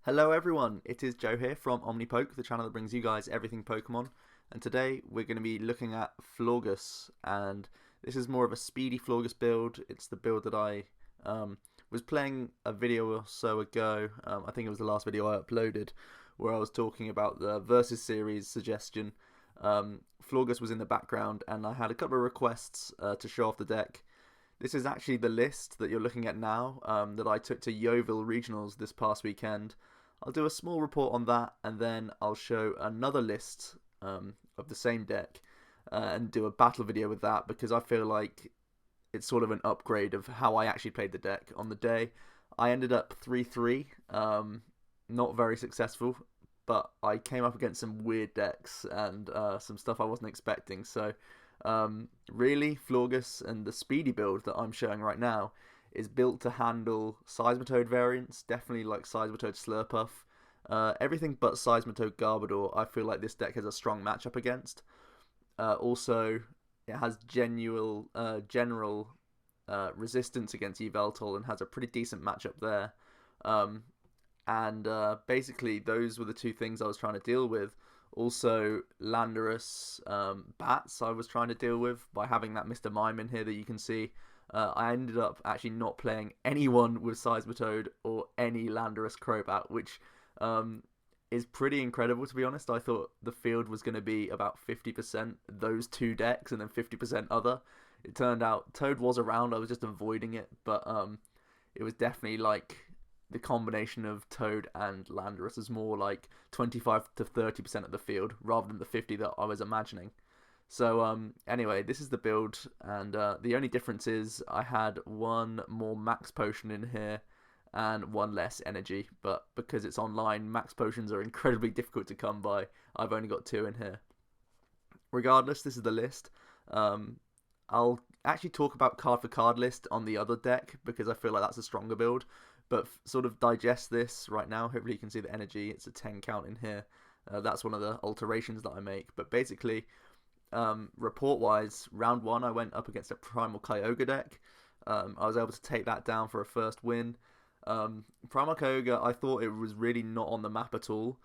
Hello everyone, it is Joe here from OmniPoke, the channel that brings you guys everything Pokemon. And today we're going to be looking at Florges, and this is more of a speedy Florges build. It's the build that I was playing a video or so ago. I think it was the last video I uploaded, where I was talking about the Versus series suggestion. Florges was in the background, and I had a couple of requests to show off the deck. This is actually the list that you're looking at now, that I took to Yeovil Regionals this past weekend. I'll do a small report on that, and then I'll show another list of the same deck and do a battle video with that, because I feel like it's sort of an upgrade of how I actually played the deck on the day. I ended up 3-3, not very successful, but I came up against some weird decks and some stuff I wasn't expecting. So really, Florges and the speedy build that I'm showing right now is built to handle Seismitoad variants, definitely like Seismitoad Slurpuff. Everything but Seismitoad Garbodor, I feel like this deck has a strong matchup against. Also, it has general resistance against Yveltal and has a pretty decent matchup there. Basically, those were the two things I was trying to deal with. Also, Landorus Bats I was trying to deal with by having that Mr. Mime in here that you can see. I ended up actually not playing anyone with Seismitoad or any Landorus Crobat, which is pretty incredible, to be honest. I thought the field was going to be about 50% those two decks and then 50% other. It turned out Toad was around, I was just avoiding it, but it was definitely like the combination of Toad and Landorus is more like 25 to 30% of the field rather than the 50 that I was imagining. So anyway, this is the build, and the only difference is I had one more max potion in here and one less energy, but because it's online, max potions are incredibly difficult to come by. I've only got two in here. Regardless, this is the list. I'll actually talk about card for card list on the other deck because I feel like that's a stronger build, but sort of digest this right now. Hopefully you can see the energy. It's a 10 count in here. That's one of the alterations that I make, but basically report wise, round one I went up against a Primal Kyogre deck. I was able to take that down for a first win. Primal Kyogre, I thought it was really not on the map at all,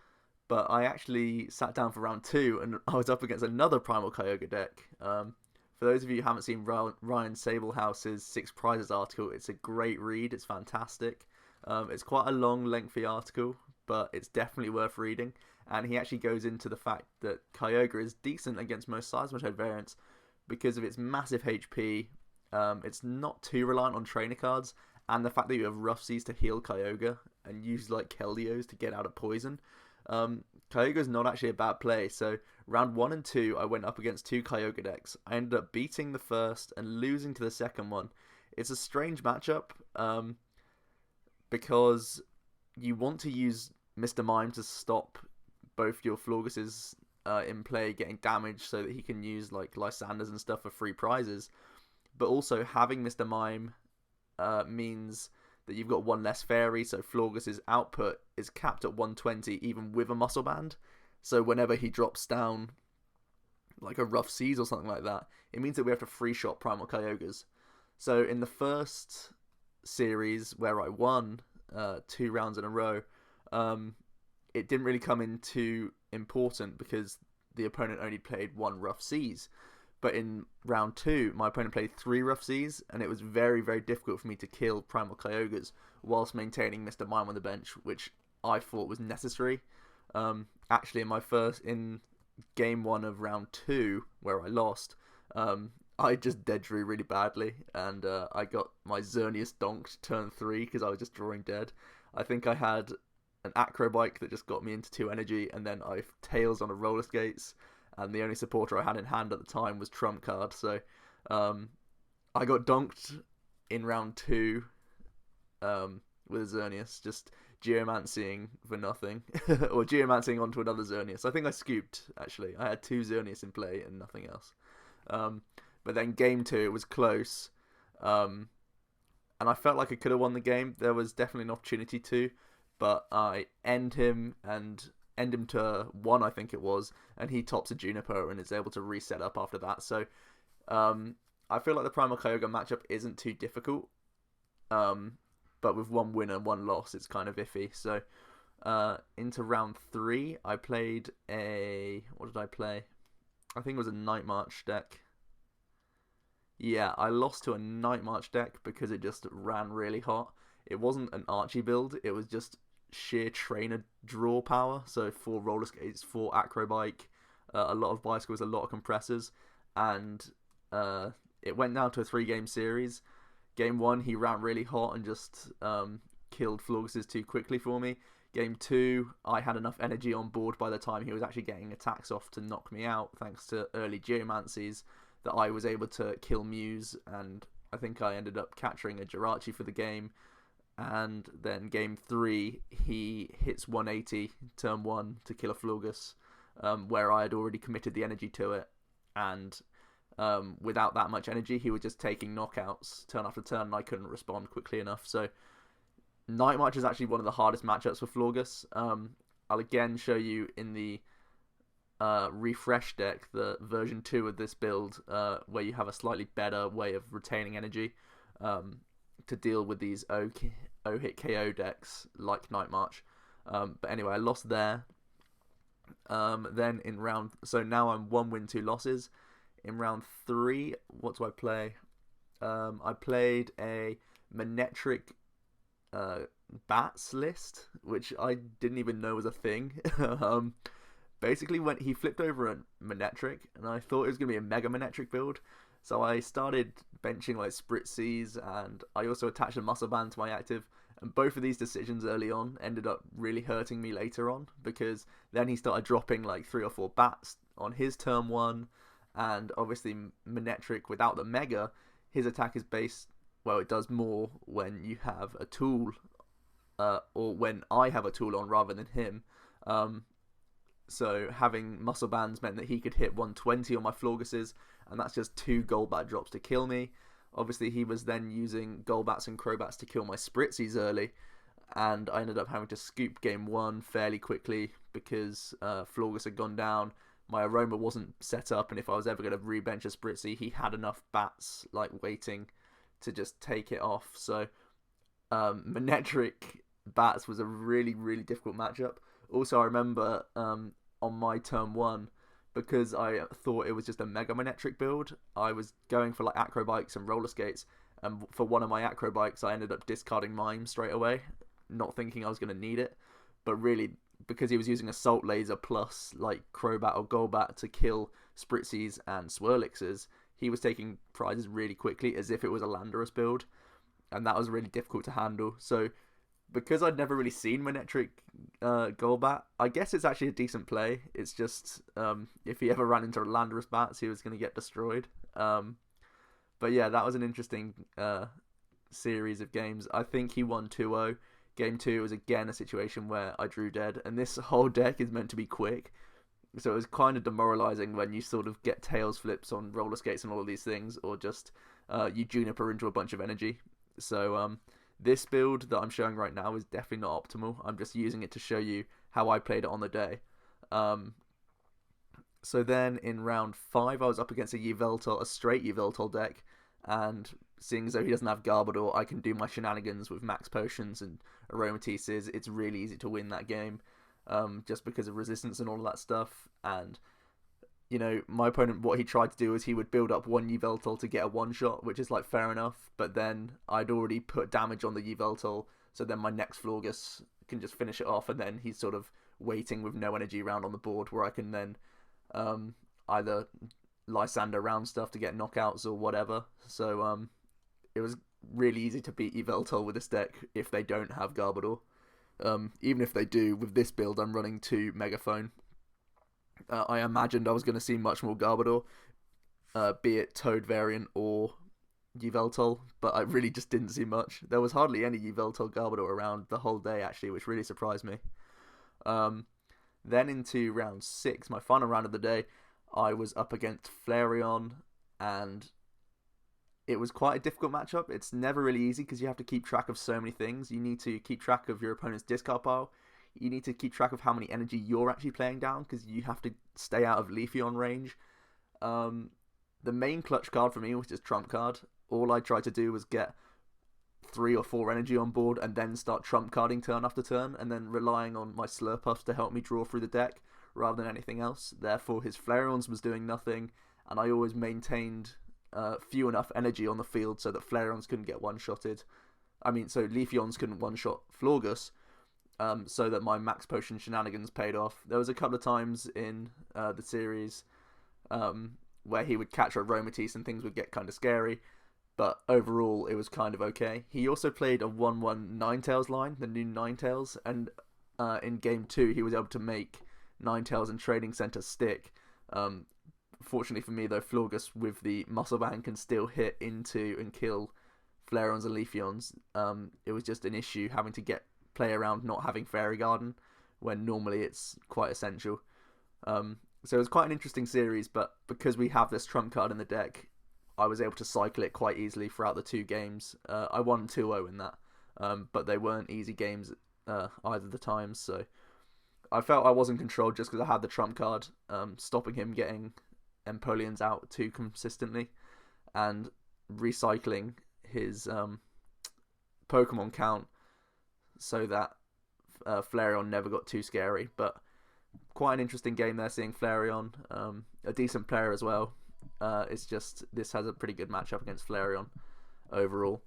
but I actually sat down for round two and I was up against another Primal Kyogre deck. For those of you who haven't seen Ryan Sablehouse's 6 Prizes article, it's a great read, it's fantastic. It's quite a long, lengthy article, but it's definitely worth reading. And he actually goes into the fact that Kyogre is decent against most Seismitoad variants because of its massive HP. It's not too reliant on trainer cards, and the fact that you have Rough Seas to heal Kyogre and use like Keldeos to get out of poison. Kyogre is not actually a bad play. So round 1 and 2, I went up against two Kyogre decks. I ended up beating the first and losing to the second one. It's a strange matchup because you want to use Mr. Mime to stop both your Florgeses in play getting damaged so that he can use like Lysanders and stuff for free prizes. But also having Mr. Mime means that you've got one less fairy, so Florges' output is capped at 120 even with a muscle band. So whenever he drops down like a Rough Seas or something like that, it means that we have to free shot Primal Kyogres. So in the first series where I won 2 rounds in a row, it didn't really come in too important because the opponent only played 1 Rough Seas. But in round 2, my opponent played 3 Rough Seas, and it was very, very difficult for me to kill Primal Kyogres whilst maintaining Mr. Mime on the bench, which I thought was necessary. Actually, in game 1 of round 2, where I lost, I just dead drew really badly, and I got my Xerneas donked turn 3 because I was just drawing dead. I think I had an Acrobike that just got me into 2 energy, and then I Tails on a roller skates. And the only supporter I had in hand at the time was Trump Card, so I got donked in round 2 with Xerneas, just Geomancying for nothing, or Geomancying onto another Xerneas. I think I scooped, actually. I had 2 Xerneas in play and nothing else. But then game 2, it was close, and I felt like I could have won the game. There was definitely an opportunity to, but I end him to 1, I think it was, and he tops a Juniper and is able to reset up after that. So I feel like the Primal Kyogre matchup isn't too difficult, but with 1 win and 1 loss, it's kind of iffy. So Into round 3, I played a... What did I play? I think it was a Night March deck. Yeah, I lost to a Night March deck because it just ran really hot. It wasn't an Archie build, it was just sheer trainer draw power. So 4 roller skates, 4 acrobike, a lot of bicycles, a lot of compressors. And it went down to a 3-game series. Game 1, he ran really hot and just killed Florges too quickly for me. Game 2, I had enough energy on board by the time he was actually getting attacks off to knock me out, thanks to early geomancies, that I was able to kill Muse, and I think I ended up capturing a Jirachi for the game. And then game 3, he hits 180 turn 1 to kill a Florges, where I had already committed the energy to it, and without that much energy, he was just taking knockouts turn after turn, and I couldn't respond quickly enough. So Night March is actually one of the hardest matchups for Florges. I'll again show you in the refresh deck, the version 2 of this build, where you have a slightly better way of retaining energy to deal with these O-hit KO decks like Night March. But anyway, I lost there. Then in round... So now I'm 1 win, 2 losses. In round 3, what do I play? I played a Manectric bats list, which I didn't even know was a thing. Basically, when he flipped over a Manectric, and I thought it was going to be a Mega Manectric build, so I started benching like Spritzies, and I also attached a Muscle Band to my active, and both of these decisions early on ended up really hurting me later on, because then he started dropping like 3 or 4 bats on his turn 1, and obviously Manectric without the Mega, his attack is based... Well, it does more when you have a tool, or when I have a tool on rather than him. So having Muscle Bands meant that he could hit 120 on my Florgeses, and that's just 2 Golbat drops to kill me. Obviously, he was then using Golbats and Crobats to kill my Spritzies early, and I ended up having to scoop game 1 fairly quickly because Florges had gone down. My Aroma wasn't set up, and if I was ever going to rebench a Spritzy, he had enough bats like waiting to just take it off. So Manectric bats was a really, really difficult matchup. Also, I remember on my turn 1, because I thought it was just a Mega Manectric build, I was going for like acrobikes and roller skates, and for one of my acrobikes I ended up discarding Mime straight away, not thinking I was going to need it, but really because he was using Assault Laser plus like Crobat or Golbat to kill Spritzies and Swirlixes, he was taking prizes really quickly as if it was a Landorus build, and that was really difficult to handle. So because I'd never really seen Manectric Golbat, I guess it's actually a decent play. It's just if he ever ran into Landorus bats, he was going to get destroyed. But yeah, that was an interesting series of games. I think he won 2-0. Game 2 was again a situation where I drew dead, and this whole deck is meant to be quick. So it was kind of demoralizing when you sort of get tails flips on roller skates and all of these things, or just you Juniper into a bunch of energy. So this build that I'm showing right now is definitely not optimal. I'm just using it to show you how I played it on the day. So then in round 5, I was up against a Yveltal, a straight Yveltal deck, and seeing as though he doesn't have Garbodor, I can do my shenanigans with max potions and Aromateces. It's really easy to win that game. Just because of resistance and all of that stuff. And you know, my opponent, what he tried to do is he would build up one Yveltal to get a one-shot, which is like fair enough, but then I'd already put damage on the Yveltal, so then my next Florges can just finish it off, and then he's sort of waiting with no energy around on the board, where I can then either Lysander around stuff to get knockouts or whatever. So it was really easy to beat Yveltal with this deck if they don't have Garbodor. Even if they do, with this build I'm running 2 Megaphone. I imagined I was going to see much more Garbodor, be it Toad variant or Yveltal, but I really just didn't see much. There was hardly any Yveltal Garbodor around the whole day, actually, which really surprised me. Then into round 6, my final round of the day, I was up against Flareon, and it was quite a difficult matchup. It's never really easy because you have to keep track of so many things. You need to keep track of your opponent's discard pile. You need to keep track of how many energy you're actually playing down because you have to stay out of Leafeon range. The main clutch card for me was just Trump card. All I tried to do was get 3 or 4 energy on board and then start trump carding turn after turn, and then relying on my Slurpuffs to help me draw through the deck rather than anything else. Therefore, his Flareons was doing nothing, and I always maintained few enough energy on the field so that Flareons couldn't get one-shotted. So Leafeons couldn't one-shot Florges, so that my Max Potion shenanigans paid off. There was a couple of times in the series where he would catch Aromatisse and things would get kind of scary, but overall it was kind of okay. He also played a 1/1 Ninetales line, the new Ninetales, and in Game 2 he was able to make Ninetales and Trading Center stick. Fortunately for me though, Florges with the Muscle Band can still hit into and kill Flareons and Leafeons. It was just an issue having to play around not having Fairy Garden when normally it's quite essential. So it was quite an interesting series, but because we have this trump card in the deck, I was able to cycle it quite easily throughout the 2 games. I won 2-0 in that, but they weren't easy games either of the times, so I felt I was in control just because I had the trump card, stopping him getting Empoleons out too consistently, and recycling his Pokemon count so that Flareon never got too scary. But quite an interesting game there, seeing Flareon, a decent player as well. It's just this has a pretty good matchup against Flareon overall.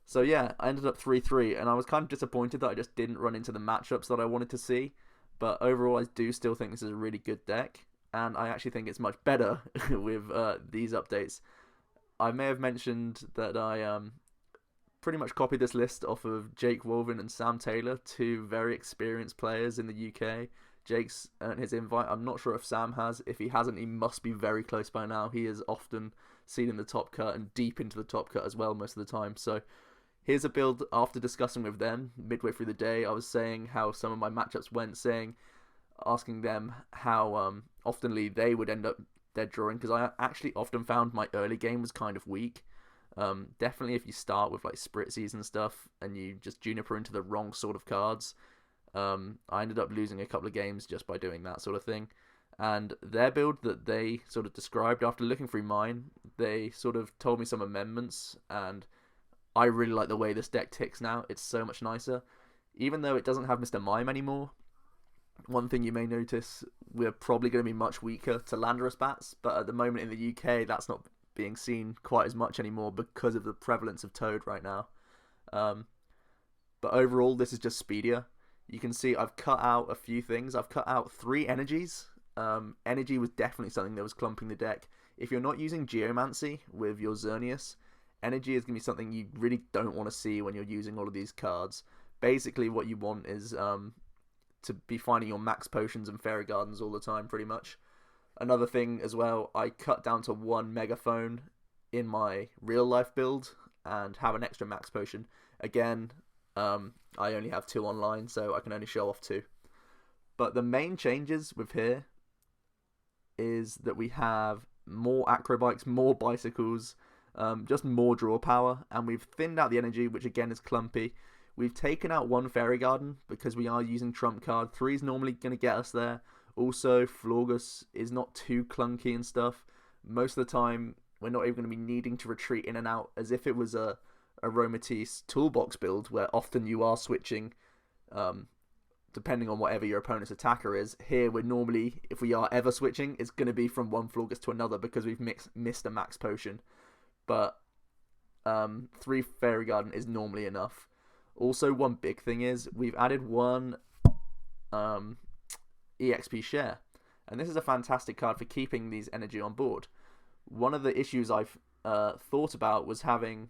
So yeah, I ended up 3-3, and I was kind of disappointed that I just didn't run into the matchups that I wanted to see. But overall, I do still think this is a really good deck, and I actually think it's much better with these updates. I may have mentioned that I pretty much copied this list off of Jake Wolvin and Sam Taylor, 2 very experienced players in the UK. Jake's earned his invite. I'm not sure if Sam has. If he hasn't, he must be very close by now. He is often seen in the top cut and deep into the top cut as well most of the time. So here's a build after discussing with them midway through the day. I was saying how some of my matchups went, asking them how oftenly they would end up dead drawing, because I actually often found my early game was kind of weak. Definitely if you start with like Spritzies and stuff and you just Juniper into the wrong sort of cards, I ended up losing a couple of games just by doing that sort of thing. And their build that they sort of described after looking through mine, they sort of told me some amendments, and I really like the way this deck ticks now. It's so much nicer. Even though it doesn't have Mr. Mime anymore, one thing you may notice, we're probably going to be much weaker to Landorus bats, but at the moment in the UK, that's not being seen quite as much anymore because of the prevalence of Toad right now. But overall, this is just speedier. You can see I've cut out a few things. I've cut out 3 energies. Energy was definitely something that was clumping the deck. If you're not using Geomancy with your Xerneas, energy is going to be something you really don't want to see when you're using all of these cards. Basically, what you want is to be finding your max potions and fairy gardens all the time, pretty much. Another thing as well, I cut down to 1 megaphone in my real life build and have an extra max potion. Again, I only have 2 online, so I can only show off 2. But the main changes with here is that we have more acrobikes, more bicycles, just more draw power, and we've thinned out the energy, which again is clumpy. We've taken out 1 fairy garden because we are using trump card. 3 is normally going to get us there. Also, Florges is not too clunky and stuff. Most of the time, we're not even going to be needing to retreat in and out as if it was a Aromatisse toolbox build, where often you are switching depending on whatever your opponent's attacker is. Here, we're normally, if we are ever switching, it's going to be from one Florges to another because we've missed a max potion. But 3 fairy garden is normally enough. Also, one big thing is we've added 1 EXP share, and this is a fantastic card for keeping these energy on board. One of the issues I've thought about was having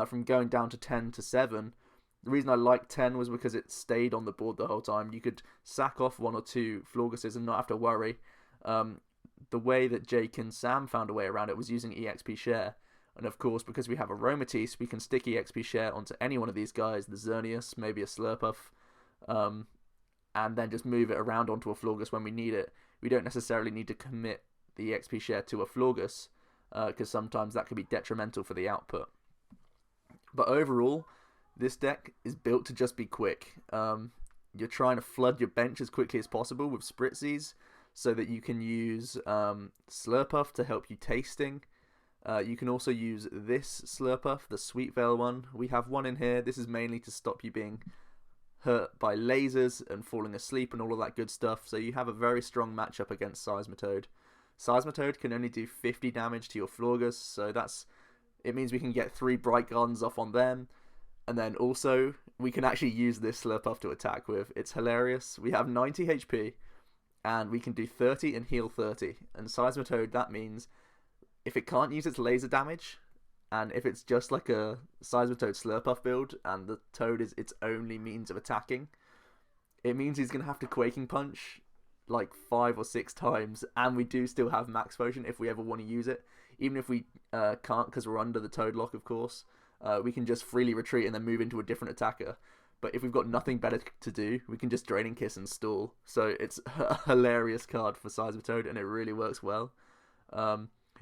from going down to 10 to 7. The reason I liked 10 was because it stayed on the board the whole time. You could sack off 1 or 2 Florgeses and not have to worry. The way that Jake and Sam found a way around it was using EXP share. And of course, because we have Aromatisse, we can stick EXP share onto any one of these guys, the Xerneas, maybe a Slurpuff, and then just move it around onto a Florges when we need it. We don't necessarily need to commit the EXP share to a Florges, because sometimes that could be detrimental for the output. But overall, this deck is built to just be quick. You're trying to flood your bench as quickly as possible with Spritzies, so that you can use Slurpuff to help you tasting. You can also use this Slurpuff, the Sweet Veil one. We have one in here. This is mainly to stop you being hurt by lasers and falling asleep and all of that good stuff. So you have a very strong matchup against Seismitoad. Seismitoad can only do 50 damage to your Florges, so it means we can get 3 Bright Guns off on them. And then also, we can actually use this Slurpuff to attack with. It's hilarious. We have 90 HP, and we can do 30 and heal 30. And Seismitoad, that means if it can't use its laser damage, and if it's just like a Seismitoad Slurpuff build, and the Toad is its only means of attacking, it means he's going to have to Quaking Punch like 5 or 6 times, and we do still have Max Potion if we ever want to use it. Even if we can't, because we're under the Toad Lock, of course, we can just freely retreat and then move into a different attacker. But if we've got nothing better to do, we can just Draining Kiss and stall. So it's a hilarious card for Seismitoad, and it really works well.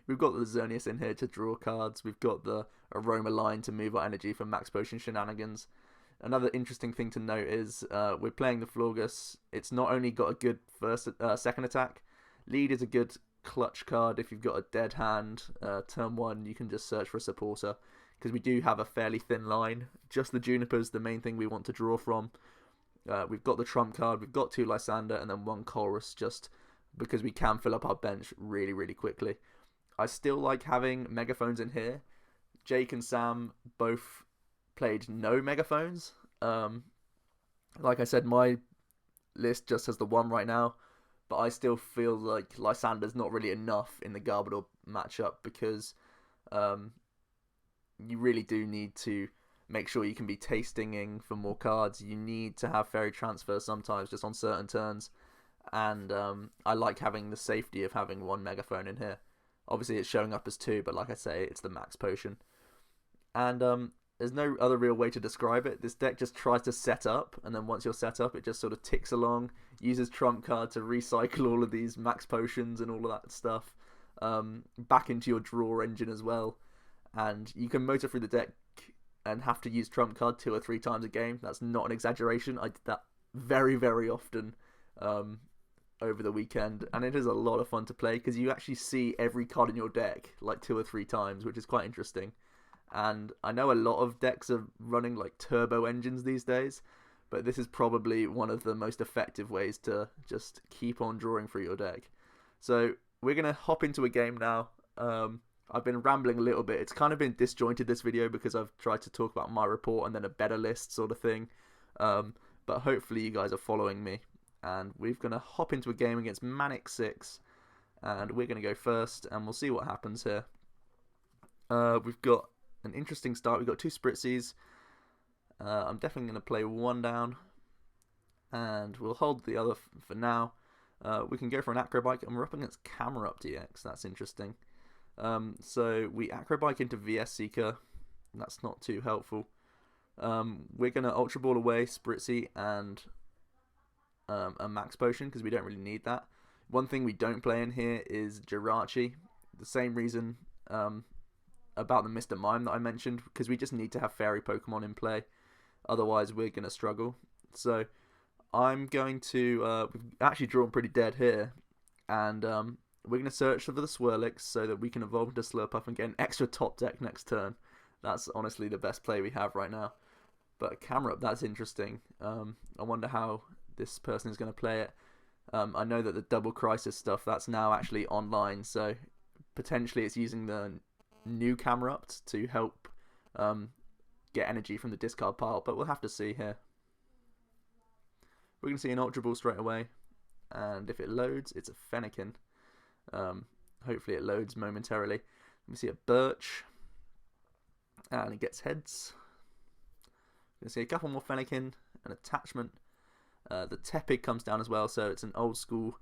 We've got the Xerneas in here to draw cards. We've got the Aroma line to move our energy for Max Potion shenanigans. Another interesting thing to note is we're playing the Florges. It's not only got a good second attack. Lead is a good clutch card if you've got a dead hand. Turn 1, you can just search for a supporter, because we do have a fairly thin line. Just the Juniper's the main thing we want to draw from. We've got the trump card, we've got 2 Lysander, and then 1 Chorus, just because we can fill up our bench really, really quickly. I still like having megaphones in here. Jake and Sam both played no megaphones. Like I said, my list just has the 1 right now, but I still feel like Lysander's not really enough in the Garbodor matchup, because you really do need to make sure you can be tastinging for more cards. You need to have Fairy Transfer sometimes, just on certain turns, and I like having the safety of having 1 megaphone in here. Obviously it's showing up as 2, but like I say, it's the Max Potion. And there's no other real way to describe it. This deck just tries to set up, and then once you're set up, it just sort of ticks along, uses trump card to recycle all of these Max Potions and all of that stuff back into your draw engine as well. And you can motor through the deck and have to use trump card 2 or 3 times a game. That's not an exaggeration. I did that very, very often over the weekend, and it is a lot of fun to play, because you actually see every card in your deck like 2 or 3 times, which is quite interesting. And I know a lot of decks are running like turbo engines these days, but this is probably one of the most effective ways to just keep on drawing through your deck. So we're going to hop into a game now. I've been rambling a little bit. It's kind of been disjointed, this video, because I've tried to talk about my report and then a better list sort of thing. But hopefully you guys are following me. And we're going to hop into a game against Manic 6. And we're going to go first, and we'll see what happens here. We've got an interesting start. We've got 2 Spritzies. I'm definitely going to play 1 down. And we'll hold the other for now. We can go for an Acrobike, and we're up against Camera Up DX. That's interesting. So we Acrobike into VS Seeker. That's not too helpful. We're going to Ultra Ball away Spritzy and a Max Potion, because we don't really need that. One thing we don't play in here is Jirachi. The same reason about the Mr. Mime that I mentioned, because we just need to have Fairy Pokemon in play. Otherwise we're going to struggle. So I'm going to... we've actually drawn pretty dead here. And we're going to search for the Swirlix so that we can evolve into Slurpuff and get an extra top deck next turn. That's honestly the best play we have right now. But Camera Up, that's interesting. I wonder how this person is going to play it. I know that the Double Crisis stuff, that's now actually online, so potentially it's using the new Camera Up to help get energy from the discard pile, but we'll have to see here. We're going to see an Ultra Ball straight away, and if it loads, it's a Fennekin. Hopefully it loads momentarily. We see a Birch, and it gets heads. We're going to see a couple more Fennekin, an attachment. The Tepig comes down as well, so it's an old school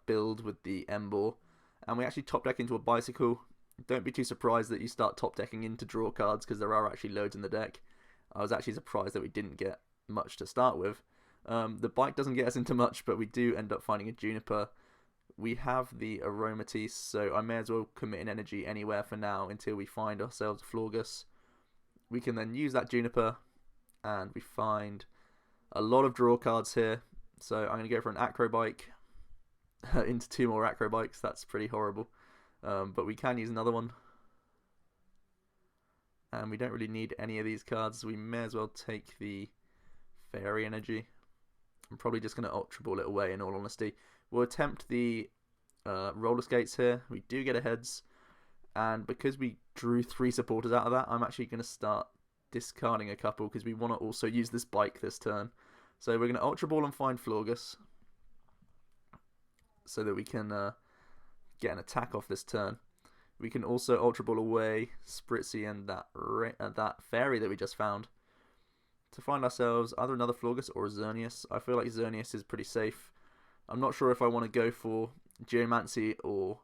build with the Emboar. And we actually top deck into a Bicycle. Don't be too surprised that you start top decking into draw cards, because there are actually loads in the deck. I was actually surprised that we didn't get much to start with. The Bike doesn't get us into much, but we do end up finding a Juniper. We have the Aromatisse, so I may as well commit an energy anywhere for now until we find ourselves a Florges. We can then use that Juniper, and we find a lot of draw cards here. So I'm going to go for an Acrobike into 2 more Acrobikes. That's pretty horrible. But we can use another one. And we don't really need any of these cards, so we may as well take the Fairy Energy. I'm probably just going to Ultra Ball it away, in all honesty. We'll attempt the Roller Skates here. We do get a Heads, and because we drew 3 supporters out of that, I'm actually going to start discarding a couple because we want to also use this Bike this turn. So we're going to Ultra Ball and find Florges so that we can get an attack off this turn. We can also Ultra Ball away Spritzy and that Fairy that we just found to find ourselves either another Florges or a Xerneas. I feel like Xerneas is pretty safe. I'm not sure if I want to go for Geomancy or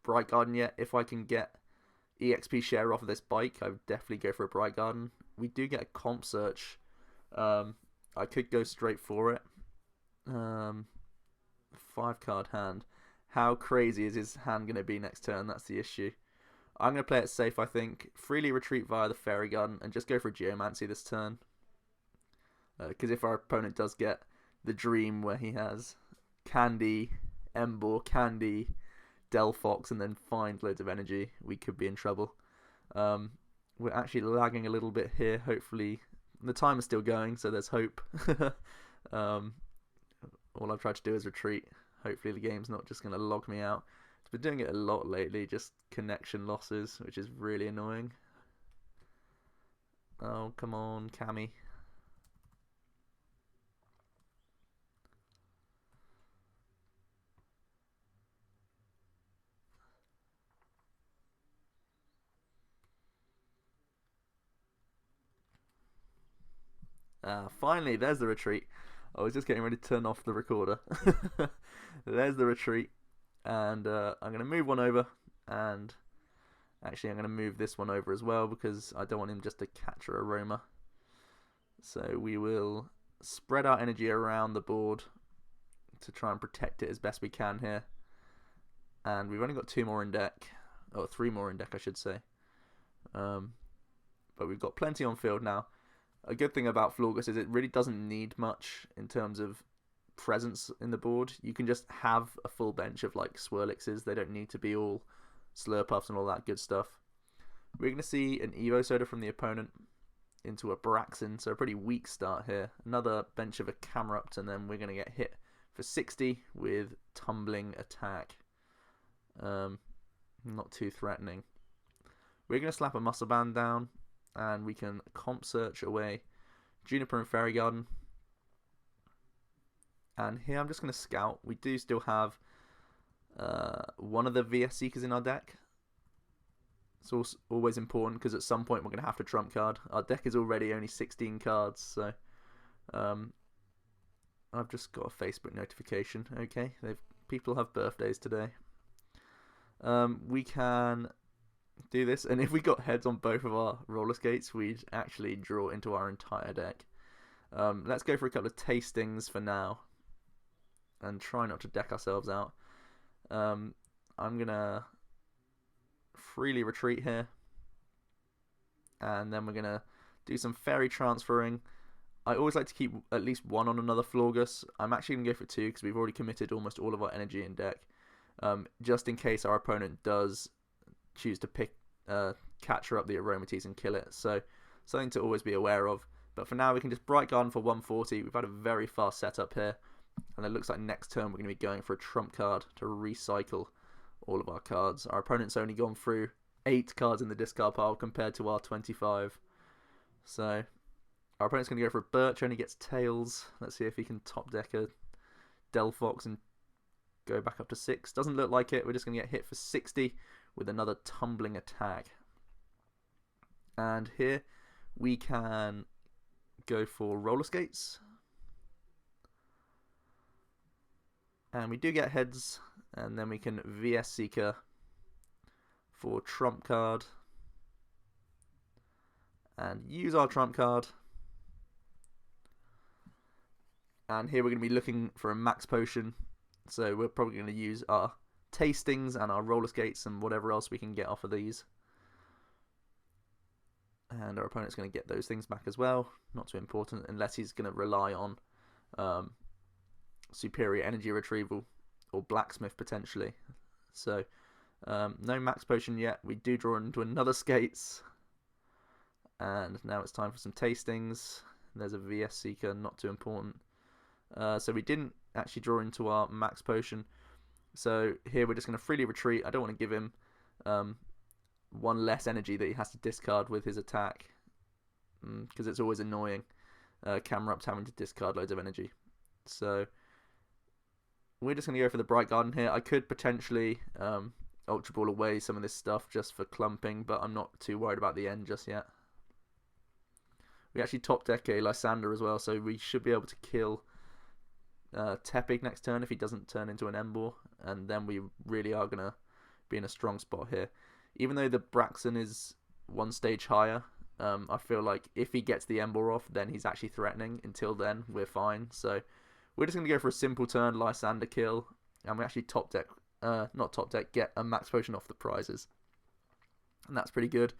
Bright Garden yet. If I can get EXP share off of this Bike, I would definitely go for a Bright Garden. We do get a Comp Search. I could go straight for it. 5-card hand. How crazy is his hand going to be next turn? That's the issue. I'm going to play it safe, I think. Freely retreat via the Fairy Garden and just go for a Geomancy this turn. Because if our opponent does get the Dream where he has Candy, Emboar, Candy, Delphox, and then find loads of energy, we could be in trouble. We're actually lagging a little bit here. Hopefully, the time is still going, so there's hope. All I've tried to do is retreat. Hopefully the game's not just going to log me out. It's been doing it a lot lately, just connection losses, which is really annoying. Oh, come on, Cammy. Finally, there's the retreat. I was just getting ready to turn off the recorder. There's the retreat. And I'm going to move one over. And actually, I'm going to move this one over as well because I don't want him just to catch a Aroma. So we will spread our energy around the board to try and protect it as best we can here. And we've only got 2 more in deck. Or 3 more in deck, I should say. But we've got plenty on field now. A good thing about Florges is it really doesn't need much in terms of presence in the board. You can just have a full bench of like Swirlixes. They don't need to be all Slurpuffs and all that good stuff. We're going to see an Evo Soda from the opponent into a Braixen, so a pretty weak start here. Another bench of a Camerupt, and then we're going to get hit for 60 with Tumbling Attack. Not too threatening. We're going to slap a Muscle Band down, and we can Comp Search away Juniper and Fairy Garden. And here I'm just going to scout. We do still have one of the VS Seekers in our deck. It's also always important because at some point we're going to have to trump card. Our deck is already only 16 cards, so I've just got a Facebook notification. Okay, people have birthdays today. We can do this, and if we got heads on both of our roller skates, we'd actually draw into our entire deck. Let's go for a couple of tastings for now and try not to deck ourselves out. I'm gonna freely retreat here, and then we're gonna do some fairy transferring. I always like to keep at least one on another Florges. I'm actually gonna go for 2 because we've already committed almost all of our energy in deck, just in case our opponent does choose to capture up the Aromatisse and kill it. So something to always be aware of. But for now, we can just Bright Garden for 140. We've had a very fast setup here, and it looks like next turn we're going to be going for a trump card to recycle all of our cards. Our opponent's only gone through 8 cards in the discard pile compared to our 25. So our opponent's going to go for a Birch, only gets Tails. Let's see if he can top deck a Delphox and go back up to 6. Doesn't look like it. We're just going to get hit for 60 with another Tumbling Attack. And here we can go for Roller Skates. And we do get heads, and then we can VS Seeker for trump card and use our trump card. And here we're going to be looking for a max potion, so we're probably going to use our tastings and our roller skates and whatever else we can get off of these. And our opponent's going to get those things back as well. Not too important unless he's going to rely on superior energy retrieval or blacksmith potentially. So no max potion yet. We do draw into another skates. And now it's time for some tastings. There's a VS Seeker, not too important. So we didn't actually draw into our max potion. So here we're just going to freely retreat. I don't want to give him one less energy that he has to discard with his attack, because it's always annoying. Camerupt's having to discard loads of energy. So we're just going to go for the Bright Garden here. I could potentially Ultra Ball away some of this stuff just for clumping, but I'm not too worried about the end just yet. We actually top deck a Lysander as well, so we should be able to kill Tepig next turn if he doesn't turn into an Emboar, and then we really are going to be in a strong spot here. Even though the Braxton is one stage higher, I feel like if he gets the Emboar off, then he's actually threatening. Until then, we're fine. So we're just going to go for a simple turn, Lysander kill, and we actually top deck, not top deck, get a max potion off the prizes. And that's pretty good.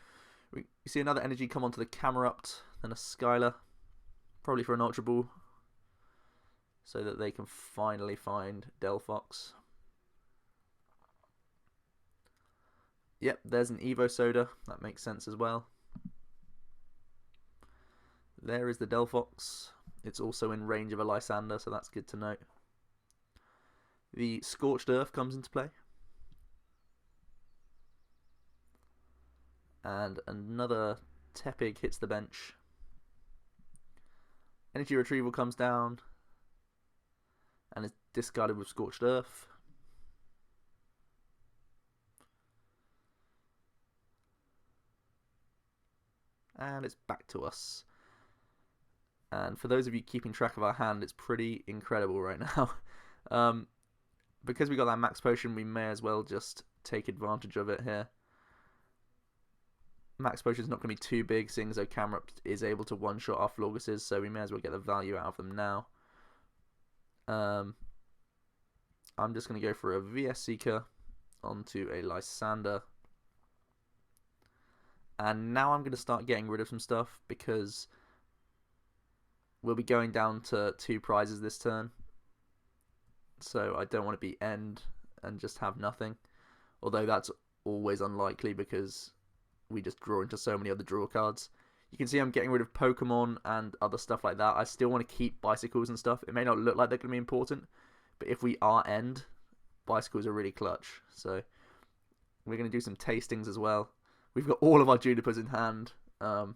We see another energy come onto the Camerupt, then a Skylar, probably for an Ultra Ball, so that they can finally find Delphox. Yep, there's an Evo Soda, that makes sense as well. There is the Delphox. It's also in range of a Lysander, so that's good to note. The Scorched Earth comes into play. And another Tepig hits the bench. Energy Retrieval comes down and is discarded with Scorched Earth. And it's back to us. And for those of you keeping track of our hand, it's pretty incredible right now. Because we got that max potion, we may as well just take advantage of it here. Max potion is not going to be too big, seeing as though Camerupt is able to one-shot our Florgeses, so we may as well get the value out of them now. I'm just going to go for a VS Seeker onto a Lysander. And now I'm going to start getting rid of some stuff, because we'll be going down to 2 prizes this turn. So I don't want to be end and just have nothing. Although that's always unlikely, because we just draw into so many other draw cards. You can see I'm getting rid of Pokemon and other stuff like that. I still want to keep bicycles and stuff. It may not look like they're going to be important, but if we are end, bicycles are really clutch. So we're going to do some tastings as well. We've got all of our Junipers in hand. I'm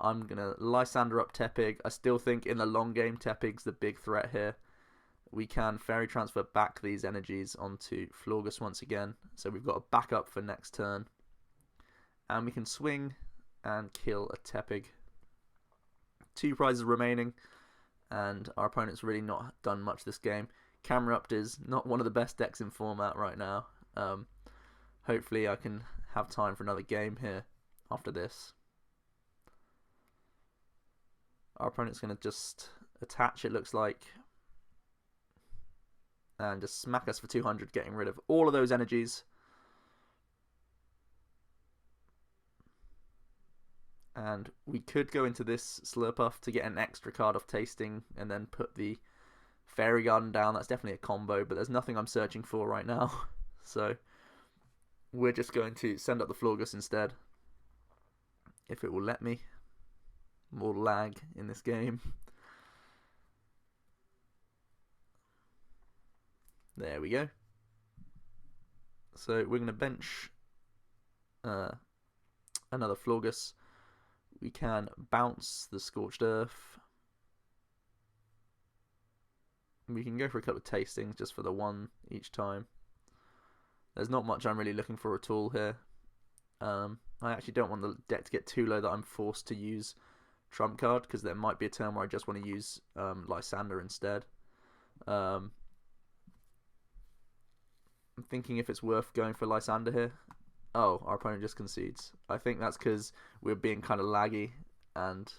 going to Lysander up Tepig. I still think in the long game, Tepig's the big threat here. We can Fairy Transfer back these energies onto Florges once again. So we've got a backup for next turn. And we can swing and kill a Tepig. 2 prizes remaining, and our opponent's really not done much this game. Camerupt is not one of the best decks in format right now. Hopefully I can have time for another game here after this. Our opponent's going to just attach, it looks like, and just smack us for 200, getting rid of all of those energies. And we could go into this Slurpuff to get an extra card off tasting and then put the Fairy Garden down. That's definitely a combo, but there's nothing I'm searching for right now. So we're just going to send up the Florges instead, if it will let me. More lag in this game. There we go. So we're going to bench another Florges. We can bounce the Scorched Earth. We can go for a couple of tastings just for the one each time. There's not much I'm really looking for at all here. I actually don't want the deck to get too low that I'm forced to use Trump card, because there might be a turn where I just want to use Lysander instead. I'm thinking if it's worth going for Lysander here. Oh, our opponent just concedes. I think that's because we're being kind of laggy, and